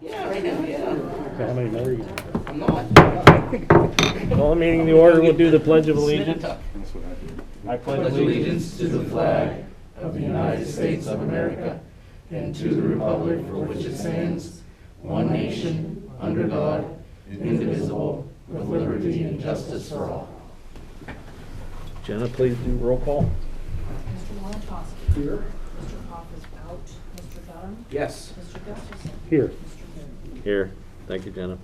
Yeah, right now, yeah. How many more you? I'm not. Call the meeting to order. We'll do the Pledge of Allegiance. That's what I do. I Pledge allegiance to the flag of the United States of America and to the republic for which it stands, one nation, under God, indivisible, with liberty and justice for all. Jenna, please do roll call. Mr. Wojciechowski. Here. Mr. Hoff is out. Mr. Dunham. Yes. Mr. Gustafson. Here. Mr. Moon. Here. Thank you, Jenna.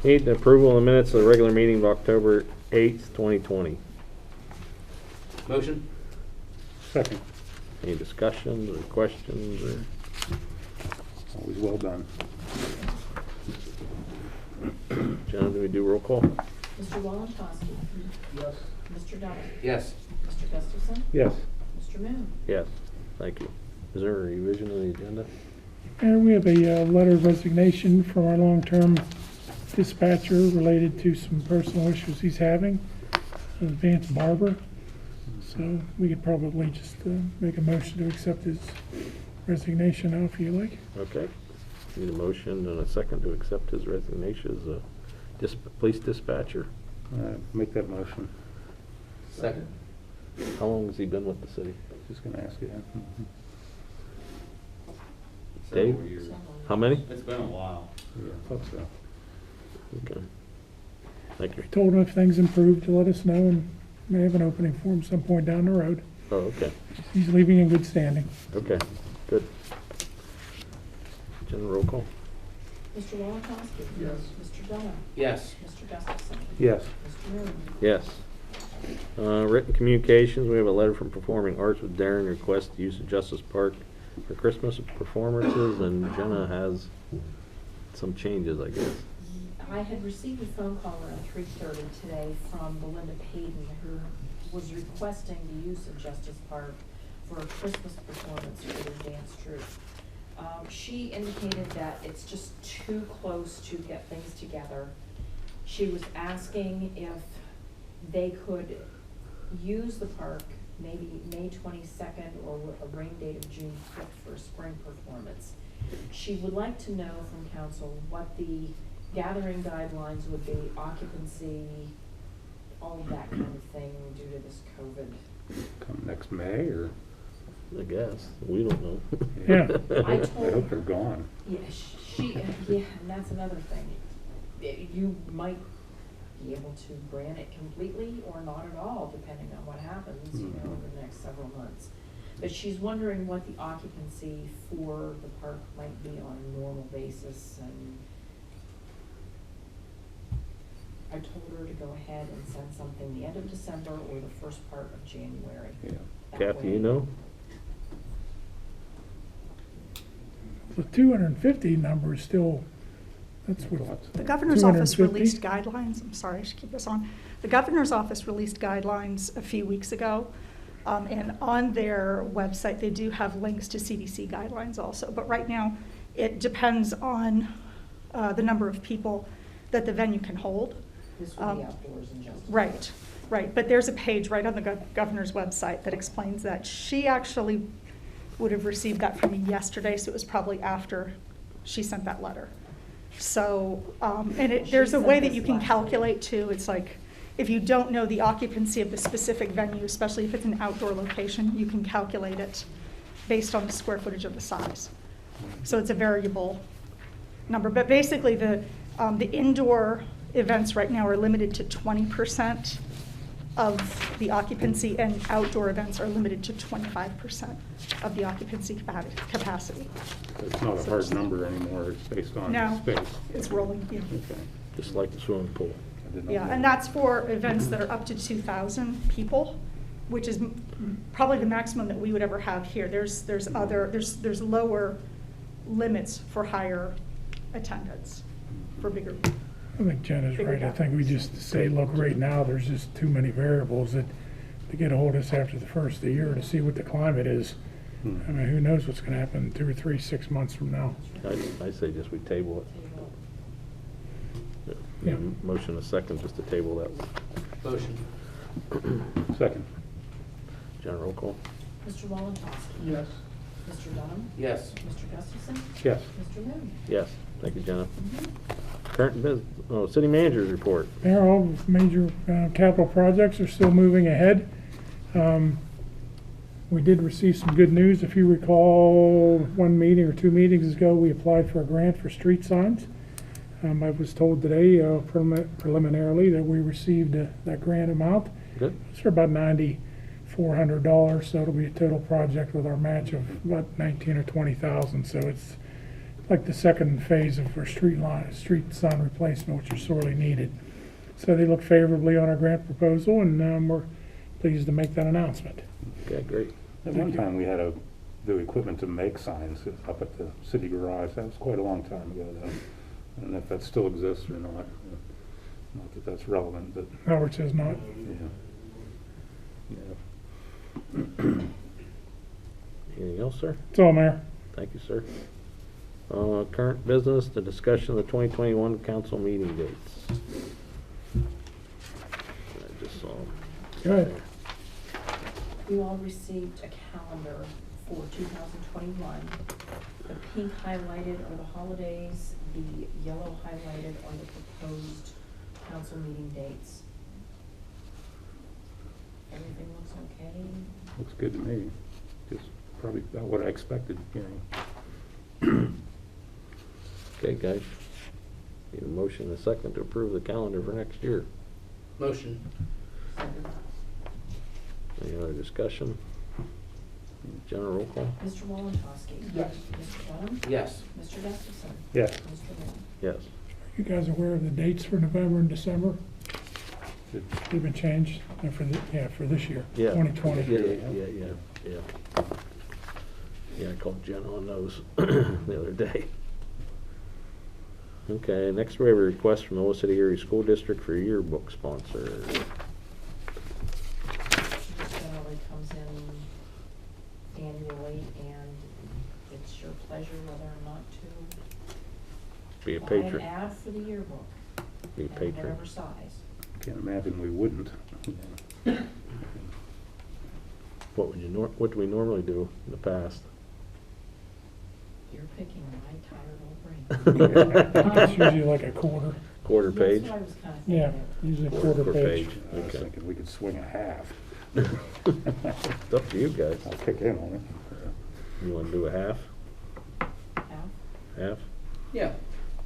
Need the approval of the minutes of the regular meeting of October 8th, 2020. Motion? Second. Any discussions or questions or? Always well done. Jenna, do we do roll call? Mr. Wojciechowski. Yes. Mr. Dunham. Yes. Mr. Gustafson. Yes. Mr. Moon. Yes. Thank you. Is there a revision of the agenda? And we have a letter of resignation from our long-term dispatcher related to some personal issues he's having, Vance Barber. So we could probably just make a motion to accept his resignation now if you like. Okay. Need a motion and a second to accept his resignation as a police dispatcher. Make that motion. Second. How long has he been with the city? Just gonna ask you that. Dave? Several years. How many? It's been a while. Yeah, thought so. Okay. Thank you. Told him if things improve to let us know and may have an opening for him some point down the road. Oh, okay. He's leaving in good standing. Okay. Good. Jenna, roll call. Mr. Wojciechowski. Yes. Mr. Dunham. Yes. Mr. Gustafson. Yes. Mr. Moon. Yes. Written communications, we have a letter from Performing Arts with Darren, request use of Justice Park for Christmas performances, and Jenna has some changes, I guess. I had received a phone call around 3:30 today from Belinda Payton, who was requesting the use of Justice Park for a Christmas performance for their dance troupe. She indicated that it's just too close to get things together. She was asking if they could use the park maybe May 22nd or a rain date of June 5th for a spring performance. She would like to know from council what the gathering guidelines would be, occupancy, all of that kind of thing due to this COVID. Come next May or? I guess. We don't know. Yeah. I I told hope they're gone. Yeah, yeah, and that's another thing. You might be able to grant it completely or not at all, depending on what happens, over the next several months. But she's wondering what the occupancy for the park might be on a normal basis, and I told her to go ahead and send something the end of December or the first part of January. Yeah. That Kathy, way- you know? The 250 number is still, that's what, The governor's office 250? released guidelines, I'm sorry, I should keep this on. The governor's office released guidelines a few weeks ago, and on their website, they do have links to CDC guidelines also. But right now, it depends on the number of people that the venue can hold. This would be outdoors and just. Right, right. But there's a page right on the governor's website that explains that. She actually would have received that from me yesterday, so it was probably after she sent that letter. So, there's a way that you can calculate too. It's like, if you don't know the occupancy of the specific venue, especially if it's an outdoor location, you can calculate it based on the square footage of the size. So it's a variable number. But basically, the indoor events right now are limited to 20% of the occupancy, and outdoor events are limited to 25% of the occupancy capacity. It's not a hard number anymore. It's based on No, space. it's rolling, yeah. Okay. Just like the swimming pool. I did not Yeah, know and that. that's for events that are up to 2,000 people, which is probably the maximum that we would ever have here. There's lower limits for higher attendance, for bigger. I think Jen is Figure it right. I out. think we just say, look, right now, there's just too many variables that to get a hold of us after the first of the year to see what the climate is. I mean, who knows what's gonna happen 2 or 3, 6 months from now. I say just we table it. Yeah. Motion a second just to table that. Motion. Second. Jenna, roll call. Mr. Wojciechowski. Yes. Mr. Dunham? Yes. Mr. Gustafson? Yes. Mr. Moon? Yes, thank you, Jenna. Current business, city manager's report. Mayor, all major capital projects are still moving ahead. We did receive some good news. If you recall, one meeting or 2 meetings ago, we applied for a grant for street signs. I was told today preliminarily that we received that grant amount. Good. It's for about $9,400, so it'll be a total project with our match of about 19 or 20,000. So it's like the second phase of our street sign replacement, which is sorely needed. So they look favorably on our grant proposal, and we're pleased to make that announcement. Okay, great. At one time, we had the equipment to make signs up at the city garage. That was quite a long time ago, though. I don't know if that still exists or not. Not that that's relevant, but, Howard says not. yeah. Anything else, sir? That's all, Mayor. Thank you, sir. Current business, the discussion of the 2021 council meeting dates. I just saw. Go ahead. You all received a calendar for 2021. The pink highlighted are the holidays, the yellow highlighted are the proposed council meeting dates. Everything looks okay? Looks good to me. Just probably about what I expected, you know. Okay, guys. Need a motion and a second to approve the calendar for next year. Motion. Second. Any other discussion? General roll call? Mr. Walentowski? Yes. Mr. Dunham? Yes. Mr. Gustafson? Yes. Mr. Moon? Yes. You guys aware of the dates for November and December? Good. They've been changed for this year, Yeah. 2020. Yeah. Yeah, I called Jen on those the other day. Okay, next we have a request from the Iowa City Area School District for yearbook sponsor. This generally comes in annually, and it's your pleasure whether or not to Be a buy patron. an ad for the yearbook. Be a in patron. whatever size. Can't imagine we wouldn't. What do we normally do in the past? You're picking my tired old brain. It's usually like a quarter. Quarter page? That's what I was kind of Yeah, thinking. usually a Quarter quarter page. I was Okay. thinking we could swing a half. It's up to you guys. I'll kick in on it. You wanna do a half? Half? Half? Yeah.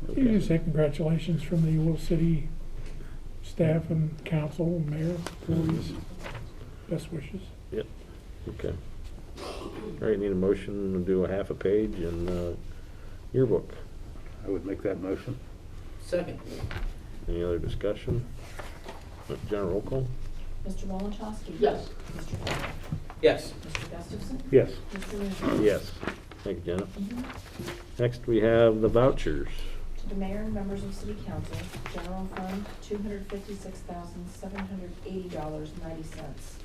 You Okay. just say congratulations from the Will City staff and council, and mayor, employees. Best wishes. Yep, okay. All right, need a motion to do a half a page in yearbook. I would make that motion. Second. Any other discussion? General roll call? Mr. Walentowski? Yes. Mr. Dunham? Yes. Mr. Gustafson? Yes. Mr. Moon? Yes. Thank you, Jenna. Mhm. Next, we have the vouchers. To the mayor and members of city council, general fund, $256,780.90.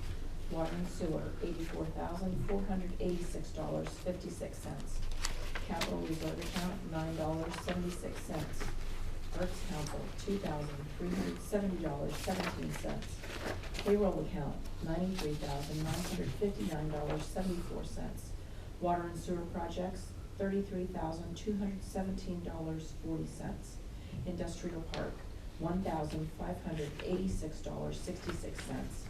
Water and sewer, $84,486.56. Capital reserve account, $9.76. Arts council, $2,370.17. Payroll account, $93,959.74. Water and sewer projects, $33,217.40. Industrial park, $1,586.66.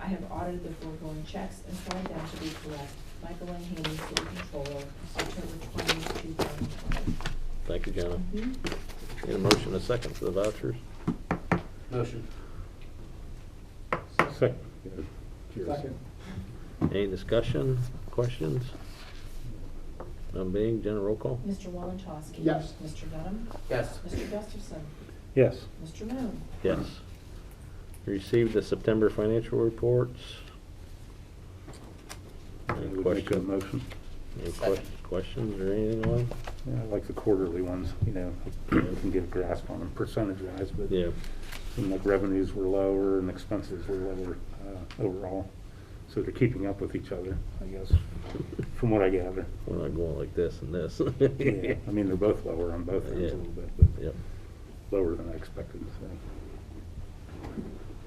I have audited the foregoing checks and found them to be correct. Michael N. Haney, City Controller, October 20, 2020. Thank you, Jenna. Mhm. Need a motion and a second for the vouchers. Motion. Second. Cheers. Any discussion, questions? None being, general roll call? Mr. Walentowski. Yes. Mr. Dunham. Yes. Mr. Gustafson. Yes. Mr. Moon. Yes. Received the September financial reports. I Any would make a questions? motion. Any Second. questions or anything on? Yeah, I like the quarterly ones, you know, you can get a grasp on them percentage-wise, but Yeah, it seemed like revenues were lower and expenses were lower overall. So they're keeping up with each other, I guess, from what I gather. we're not going like this and this. Yeah, I mean, they're both lower on both ends Yeah. a little bit, but Yep. lower than I expected, so.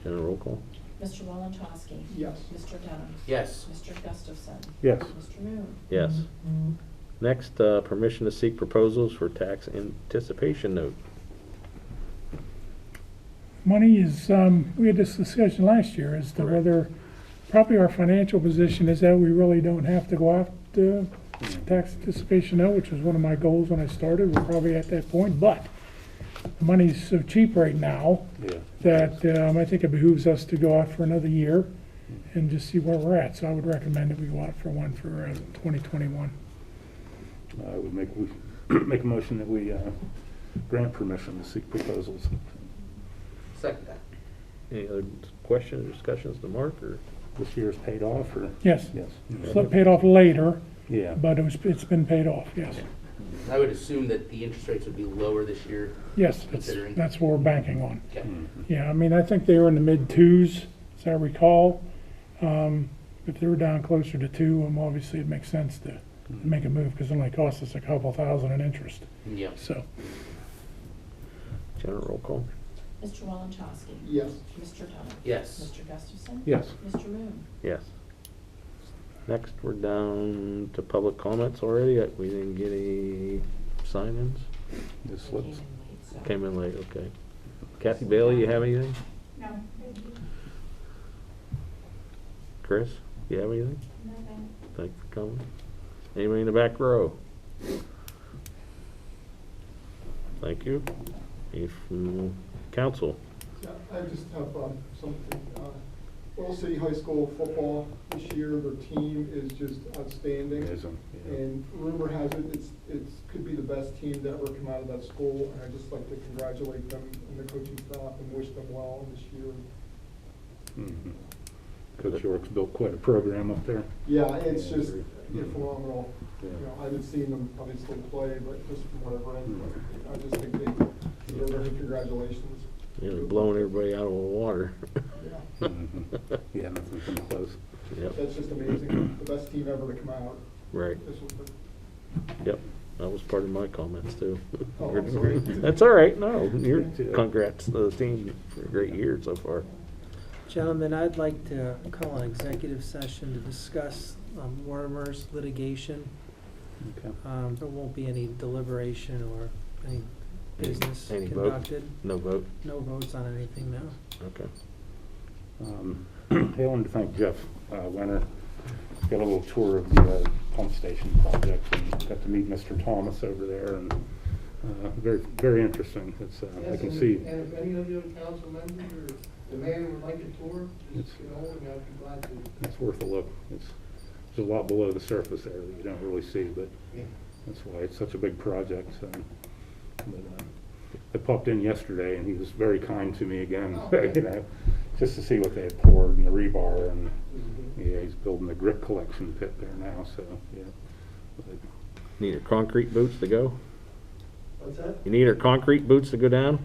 General roll call? Mr. Wolontowski. Yes. Mr. Denham. Yes. Mr. Gustafson. Yes. Mr. Moon. Yes. Next, permission to seek proposals for tax anticipation note. Money is, we had this discussion last year as to Correct. whether, probably our financial position is that we really don't have to go out to tax anticipation note, which was one of my goals when I started. We're probably at that point, but the money's so cheap right now Yeah. that I think it behooves us to go out for another year and just see where we're at. So I would recommend that we go out for one for 2021. I would make a motion that we grant permission to seek proposals. Second that. Any other questions, discussions to Mark, or? This year's paid off, or? Yes, Yes. so it paid off later, Yeah. but it's been paid off, yes. I would assume that the interest rates would be lower this year. Yes, Considering. that's what we're banking on. Okay. Mhm. Yeah, I mean, I think they were in the mid-twos, as I recall. If they were down closer to two, obviously it makes sense to make a move, because it only costs us a couple thousand in interest, Yeah. so. General roll call. Mr. Wolontowski. Yes. Mr. Denham. Yes. Mr. Gustafson. Yes. Mr. Moon. Yes. Next, we're down to public comments already. We didn't get any sign-ins. The slips. Came in late, okay. Kathy Bailey, you have anything? No. Chris, you have anything? Thanks for coming. Anybody in the back row? Thank you. Any from council? Yeah, I just have something. Little City High School football this year, their team is just outstanding. Isn't, yeah. And rumor has it, it's could be the best team to ever come out of that school. And I'd just like to congratulate them and the coaching staff and wish them well this year. Mhm. Coach York's built quite a program up there. Yeah, it's just phenomenal. Yeah. You know, I haven't seen them obviously play, but just from what I've read, I just think they deserve every congratulations. You know, blowing everybody out of the water. Yeah, Mhm. Yeah, nothing comes close. Yep, that's just amazing. The best team ever to come out. right. This was the Yep, that was part of my comments too. Oh, I'm sorry. That's all right, no, congrats to the team for a great year so far. Gentlemen, I'd like to call an executive session to discuss Warmer's litigation. Okay. There won't be any deliberation or any business Any vote? conducted. No vote? No votes on anything now. Okay. I wanted to thank Jeff Winter. Got a little tour of the pump station project and got to meet Mr. Thomas over there, and very, very interesting. It's I can see. And if any of the other council members or the mayor would like a tour, It's- just get hold of me, I'd be glad to. It's worth a look. There's a lot below the surface there that you don't really see, but Yeah. that's why it's such a big project. So, but, I popped in yesterday, and he was very kind to me again. Okay. You know, just to see what they had poured and the rebar, and Mhm. yeah, he's building the grit collection pit there now. So yeah, but, Need your concrete boots to go? What's that? You need our concrete boots to go down?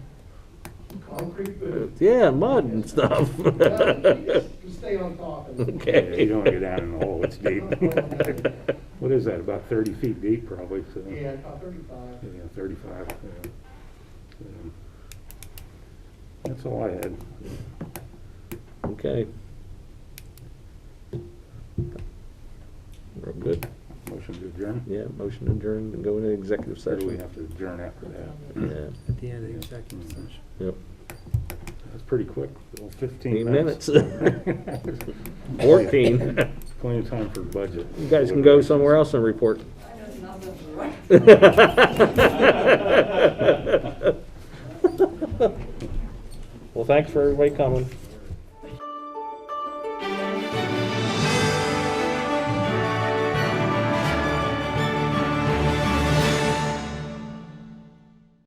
Concrete booth? Yeah, mud and stuff. Well, you just stay on top of it. yeah, Okay. you don't want to go down in the hole. It's deep. What is that? About 30 feet deep, probably. So. Yeah, about 35. Yeah, 35. Yeah. That's all I had. Okay. We're good. Motion to adjourn. Yeah, motion adjourned and go into executive Or do we session. have to adjourn after that? Yeah, At the end of the executive session. yep. That's pretty quick. Well, 15 15 minutes. 14. Plenty of time for budget. You guys can go somewhere else and report. Well, thanks for everybody coming.